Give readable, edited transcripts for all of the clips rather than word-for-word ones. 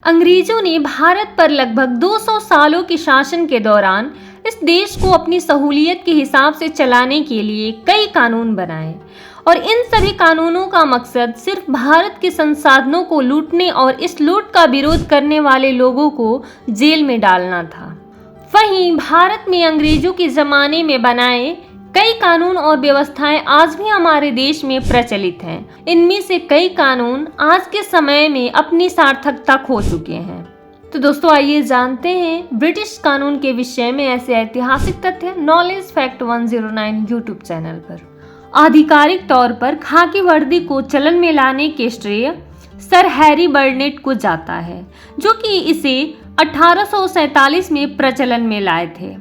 अंग्रेजों ने भारत पर लगभग 200 सालों के शासन के दौरान इस देश को अपनी सहूलियत के हिसाब से चलाने के लिए कई कानून बनाए और इन सभी कानूनों का मकसद सिर्फ भारत के संसाधनों को लूटने और इस लूट का विरोध करने वाले लोगों को जेल में डालना था। वहीं भारत में अंग्रेजों के जमाने में बनाए कई कानून और व्यवस्थाएं आज भी हमारे देश में प्रचलित हैं। इनमें से कई कानून आज के समय में अपनी सार्थकता खो चुके हैं। तो दोस्तों आइए जानते हैं ब्रिटिश कानून के विषय में ऐसे ऐतिहासिक तथ्य नॉलेज फैक्ट 109 यूट्यूब चैनल पर। आधिकारिक तौर पर खाकी वर्दी को चलन में लाने के श्रेय सर हैरी बर्नेट को जाता है, जो कि इसे 1847 में प्रचलन में लाए थे।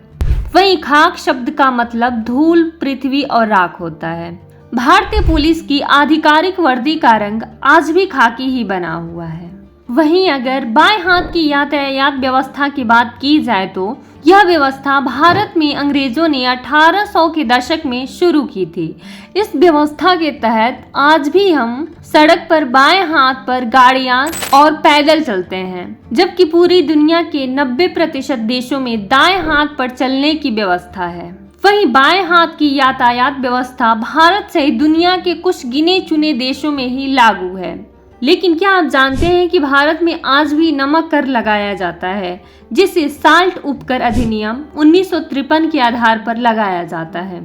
वहीं खाक शब्द का मतलब धूल, पृथ्वी और राख होता है। भारतीय पुलिस की आधिकारिक वर्दी का रंग आज भी खाकी ही बना हुआ है। वहीं अगर बाएं हाथ की यातायात व्यवस्था की बात की जाए तो यह व्यवस्था भारत में अंग्रेजों ने 1800 के दशक में शुरू की थी। इस व्यवस्था के तहत आज भी हम सड़क पर बाएं हाथ पर गाड़ियां और पैदल चलते हैं, जबकि पूरी दुनिया के 90% देशों में दाएं हाथ पर चलने की व्यवस्था है। वहीं बाएं हाथ की यातायात व्यवस्था भारत सहित दुनिया के कुछ गिने चुने देशों में ही लागू है। लेकिन क्या आप जानते हैं कि भारत में आज भी नमक कर लगाया जाता है, जिसे साल्ट उपकर अधिनियम 1953 के आधार पर लगाया जाता है।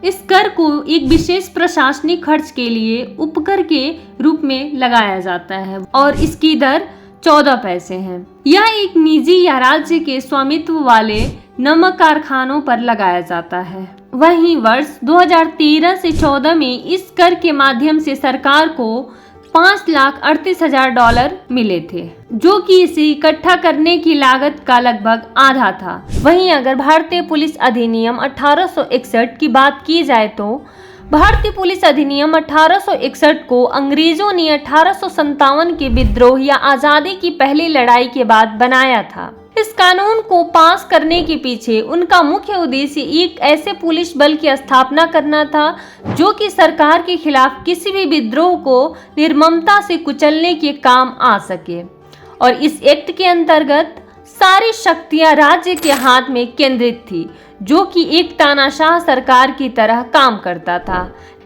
इस कर को एक विशेष प्रशासनिक खर्च के लिए उपकर के रूप में लगाया जाता है और इसकी दर 14 पैसे है। यह एक निजी या राज्य के स्वामित्व वाले नमक कारखानों पर लगाया जाता है। वहीं वर्ष 2013 से 14 में इस कर के माध्यम से सरकार को $5,38,000 मिले थे, जो कि इसे इकट्ठा करने की लागत का लगभग आधा था। वहीं अगर भारतीय पुलिस अधिनियम 1861 की बात की जाए तो भारतीय पुलिस अधिनियम 1861 को अंग्रेजों ने 1857 के विद्रोह या आजादी की पहली लड़ाई के बाद बनाया था। इस कानून को पास करने के पीछे उनका मुख्य उद्देश्य एक ऐसे पुलिस बल की स्थापना करना था जो कि सरकार के खिलाफ किसी भी विद्रोह को निर्ममता से कुचलने के काम आ सके। और इस एक्ट के अंतर्गत सारी शक्तियां राज्य के हाथ में केंद्रित थी, जो कि एक तानाशाह सरकार की तरह काम करता था।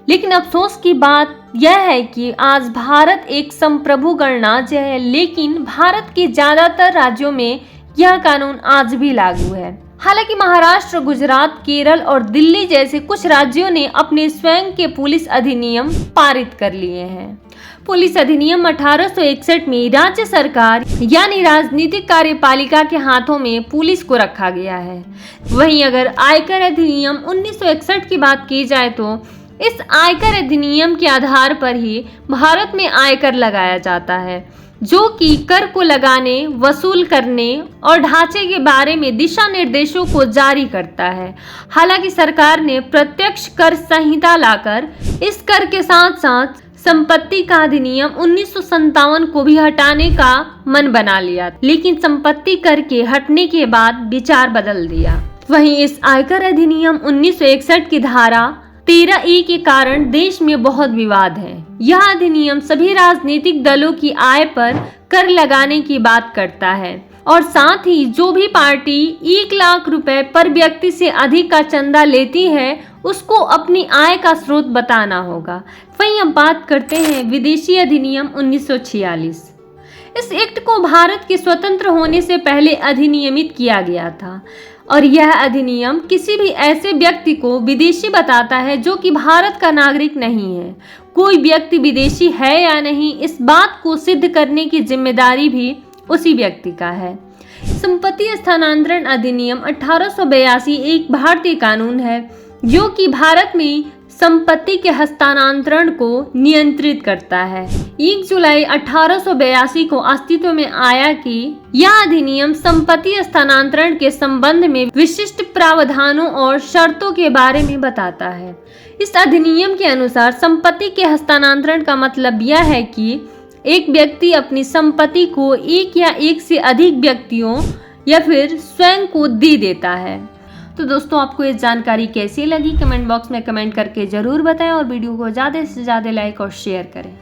लेकिन अफसोस की बात यह है कि आज भारत एक संप्रभु गणराज्य है, लेकिन भारत के ज्यादातर राज्यों में यह कानून आज भी लागू है। हालांकि महाराष्ट्र, गुजरात, केरल और दिल्ली जैसे कुछ राज्यों ने अपने स्वयं के पुलिस अधिनियम पारित कर लिए हैं। पुलिस अधिनियम 1861 में राज्य सरकार यानी राजनीतिक कार्यपालिका के हाथों में पुलिस को रखा गया है। वहीं अगर आयकर अधिनियम 1961 की बात की जाए तो इस आयकर अधिनियम के आधार पर ही भारत में आयकर लगाया जाता है, जो कि कर को लगाने, वसूल करने और ढांचे के बारे में दिशा निर्देशों को जारी करता है। हालांकि सरकार ने प्रत्यक्ष कर संहिता लाकर इस कर के साथ साथ संपत्ति का अधिनियम 1957 को भी हटाने का मन बना लिया, लेकिन संपत्ति कर के हटने के बाद विचार बदल दिया। वहीं इस आयकर अधिनियम 1961 की धारा 13E के कारण देश में बहुत विवाद है। यह अधिनियम सभी राजनीतिक दलों की आय पर कर लगाने की बात करता है और साथ ही जो भी पार्टी 1 लाख रुपए पर व्यक्ति से अधिक का चंदा लेती है उसको अपनी आय का स्रोत बताना होगा। वहीं हम बात करते हैं विदेशी अधिनियम 1946। इस एक्ट को भारत के स्वतंत्र होने से पहले अधिनियमित किया गया था और यह अधिनियम किसी भी ऐसे व्यक्ति को विदेशी बताता है जो कि भारत का नागरिक नहीं है। कोई व्यक्ति विदेशी है या नहीं, इस बात को सिद्ध करने की जिम्मेदारी भी उसी व्यक्ति का है। संपत्ति स्थानांतरण अधिनियम 1882 एक भारतीय कानून है जो कि भारत में संपत्ति के हस्तांतरण को नियंत्रित करता है। 1 जुलाई 1882 को अस्तित्व में आया कि यह अधिनियम संपत्ति हस्तांतरण के संबंध में विशिष्ट प्रावधानों और शर्तों के बारे में बताता है। इस अधिनियम के अनुसार संपत्ति के हस्तांतरण का मतलब यह है कि एक व्यक्ति अपनी संपत्ति को एक या एक से अधिक व्यक्तियों या फिर स्वयं को दे देता है। तो दोस्तों आपको ये जानकारी कैसी लगी कमेंट बॉक्स में कमेंट करके ज़रूर बताएं और वीडियो को ज़्यादा से ज़्यादा लाइक और शेयर करें।